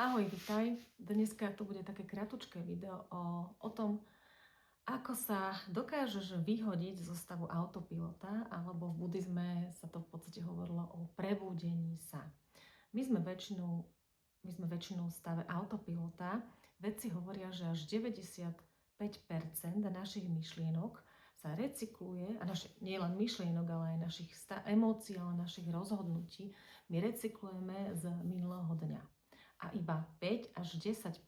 Ahoj, vitaj. Dneska tu bude také kratučké video o tom, ako sa dokážeš vyhodiť zo stavu autopilota, alebo v buddhizme sa to v podstate hovorilo o prebudení sa. My sme väčšinou v stave autopilota. Vedci hovoria, že až 95% našich myšlienok sa recykluje, a nielen myšlienok, ale aj našich emócií, ale našich rozhodnutí, my recyklujeme z minulého dňa. A iba 5 až 10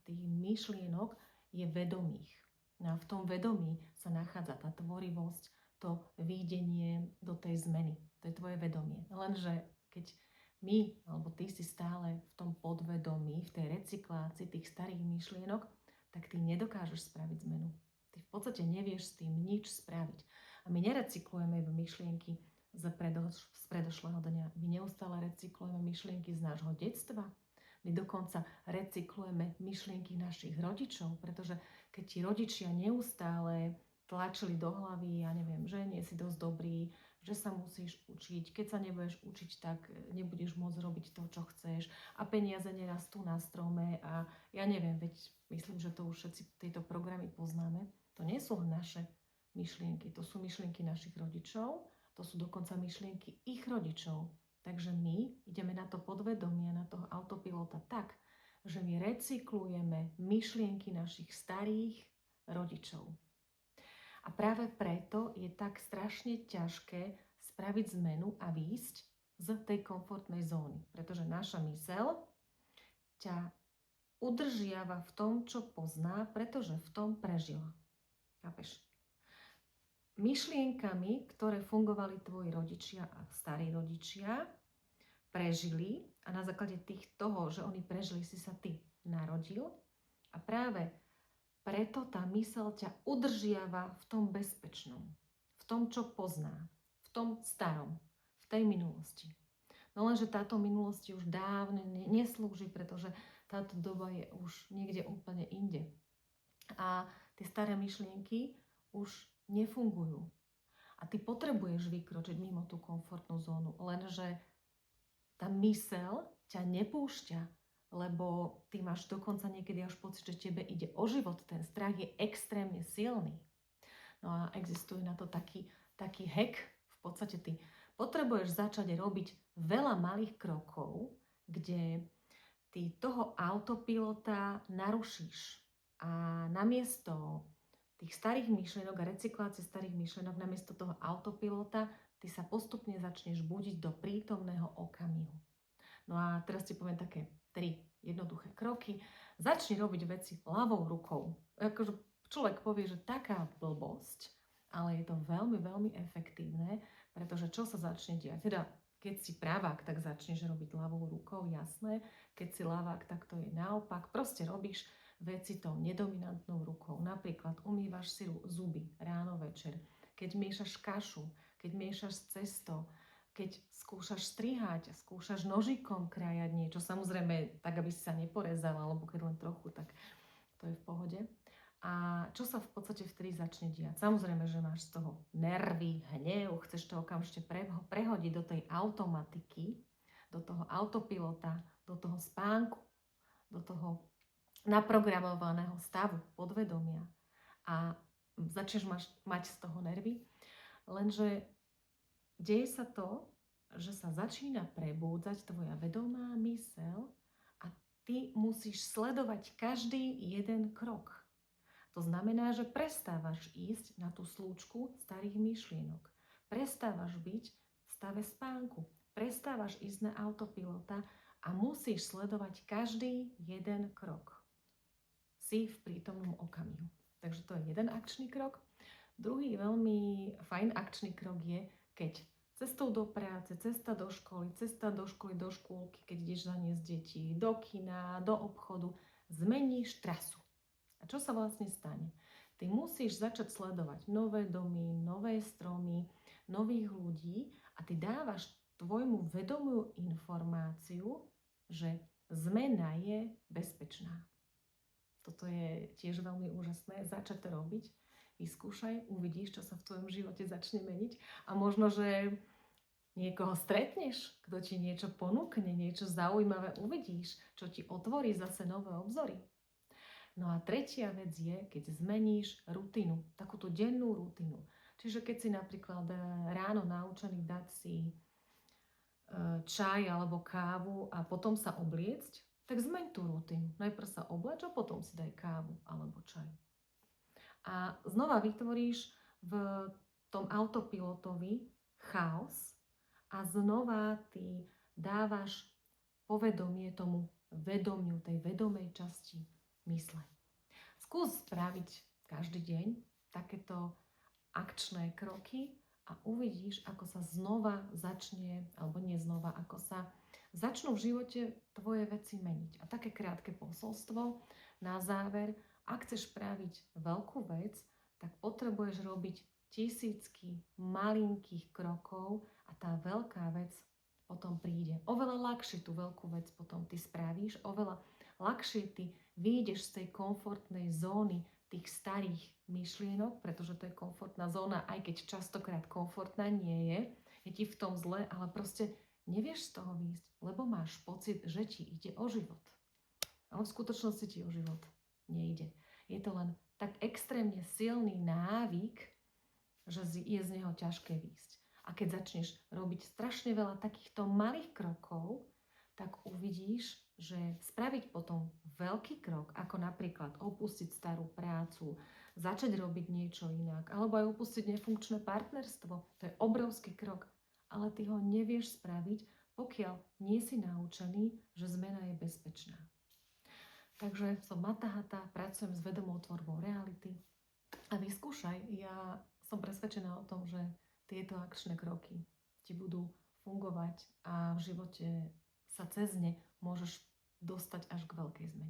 tých myšlienok je vedomých. No a v tom vedomí sa nachádza tá tvorivosť, to videnie do tej zmeny. To je tvoje vedomie. Lenže keď my, alebo ty si stále v tom podvedomí, v tej recyklácii tých starých myšlienok, tak ty nedokážeš spraviť zmenu. Ty v podstate nevieš s tým nič spraviť. A my nerecyklujeme iba myšlienky z predošlého dňa. My neustále recyklujeme myšlienky z nášho detstva. My dokonca recyklujeme myšlienky našich rodičov, pretože keď ti rodičia neustále tlačili do hlavy, ja neviem, že nie si dosť dobrý, že sa musíš učiť, keď sa nebudeš učiť, tak nebudeš môcť robiť to, čo chceš a peniaze nerastú na strome a ja neviem, veď myslím, že to už všetci tieto programy poznáme. To nie sú naše myšlienky, to sú myšlienky našich rodičov, to sú dokonca myšlienky ich rodičov. Takže my ideme na to podvedomie, na toho autopilota tak, že my recyklujeme myšlienky našich starých rodičov. A práve preto je tak strašne ťažké spraviť zmenu a výjsť z tej komfortnej zóny. Pretože naša myseľ ťa udržiava v tom, čo pozná, pretože v tom prežila. Chápeš? Myšlienkami, ktoré fungovali tvoji rodičia a starí rodičia, prežili a na základe toho, že oni prežili, si sa ty narodil a práve preto tá myseľ ťa udržiava v tom bezpečnom, v tom, čo pozná, v tom starom, v tej minulosti. No lenže táto minulosť už dávne neslúži, pretože táto doba je už niekde úplne inde. A tie staré myšlienky už nefungujú. A ty potrebuješ vykročiť mimo tú komfortnú zónu, lenže tá myseľ ťa nepúšťa, lebo ty máš dokonca niekedy až pocit, že tebe ide o život. Ten strach je extrémne silný. No a existuje na to taký hack. V podstate ty potrebuješ začať robiť veľa malých krokov, kde ty toho autopilota narušíš. A namiesto tých starých myšlienok a recyklácie starých myšlienok, namiesto toho autopilota, ty sa postupne začneš budiť do prítomného okamihu. No a teraz ti poviem také 3 jednoduché kroky. Začni robiť veci ľavou rukou. Akože človek povie, že taká blbosť, ale je to veľmi, veľmi efektívne, pretože čo sa začne diať? Teda, keď si pravák, tak začneš robiť ľavou rukou, jasné. Keď si ľavák, tak to je naopak. Proste robíš veci tou nedominantnou rukou. Napríklad umývaš si zuby ráno, večer. Keď miešaš kašu, keď miešaš cesto, keď skúšaš strihať, skúšaš nožikom krájať niečo, samozrejme tak, aby si sa neporezala, alebo keď len trochu, tak to je v pohode. A čo sa v podstate vtedy začne diať? Samozrejme, že máš z toho nervy, hnev, chceš to okamžite prehodiť do tej automatiky, do toho autopilota, do toho spánku, do toho naprogramovaného stavu podvedomia a začneš mať z toho nervy. Lenže deje sa to, že sa začína prebúdzať tvoja vedomá myseľ a ty musíš sledovať každý jeden krok. To znamená, že prestávaš ísť na tú slúčku starých myšlienok. Prestávaš byť v stave spánku. Prestávaš ísť na autopilota a musíš sledovať každý jeden krok. Si v prítomnom okamihu. Takže to je jeden akčný krok. Druhý veľmi fajn akčný krok je, keď cestou do práce, cesta do školy do škôlky, keď ideš zaniesť deti, do kina, do obchodu, zmeníš trasu. A čo sa vlastne stane? Ty musíš začať sledovať nové domy, nové stromy, nových ľudí a ty dávaš tvojmu vedomú informáciu, že zmena je bezpečná. Toto je tiež veľmi úžasné, začať to robiť, vyskúšaj, uvidíš, čo sa v tvojom živote začne meniť a možno, že Niekoho stretneš, kto ti niečo ponúkne, niečo zaujímavé uvidíš, čo ti otvorí zase nové obzory. No a tretia vec je, keď zmeníš rutinu, takúto dennú rutinu. Čiže keď si napríklad ráno naučený dať si čaj alebo kávu a potom sa obliecť, tak zmeň tú rutinu. Najprv sa obleč a potom si daj kávu alebo čaj. A znova vytvoríš v tom autopilotovi chaos a znova ty dávaš povedomie tomu vedomiu, tej vedomej časti mysle. Skús spraviť každý deň takéto akčné kroky a uvidíš, ako sa znova začne, alebo nie znova, ako sa začnú v živote tvoje veci meniť. A také krátke posolstvo na záver: ak chceš spraviť veľkú vec, tak potrebuješ robiť tisícky malinkých krokov a tá veľká vec potom príde. Oveľa ľahšie tú veľkú vec potom ty spravíš, oveľa ľahšie ty vyjdeš z tej komfortnej zóny tých starých myšlienok, pretože to je komfortná zóna, aj keď častokrát komfortná nie je, je ti v tom zle, ale proste nevieš z toho výjsť, lebo máš pocit, že ti ide o život. Ale v skutočnosti ti o život nejde. Je to len tak extrémne silný návyk, že je z neho ťažké výjsť. A keď začneš robiť strašne veľa takýchto malých krokov, tak uvidíš, že spraviť potom veľký krok, ako napríklad opustiť starú prácu, začať robiť niečo inak, alebo aj opustiť nefunkčné partnerstvo, to je obrovský krok, ale ty ho nevieš spraviť, pokiaľ nie si naučený, že zmena je bezpečná. Takže som Mata Hatá, pracujem s vedomou tvorbou reality a vyskúšaj. Ja som presvedčená o tom, že tieto akčné kroky ti budú fungovať a v živote sa cez ne môžeš dostať až k veľkej zmene.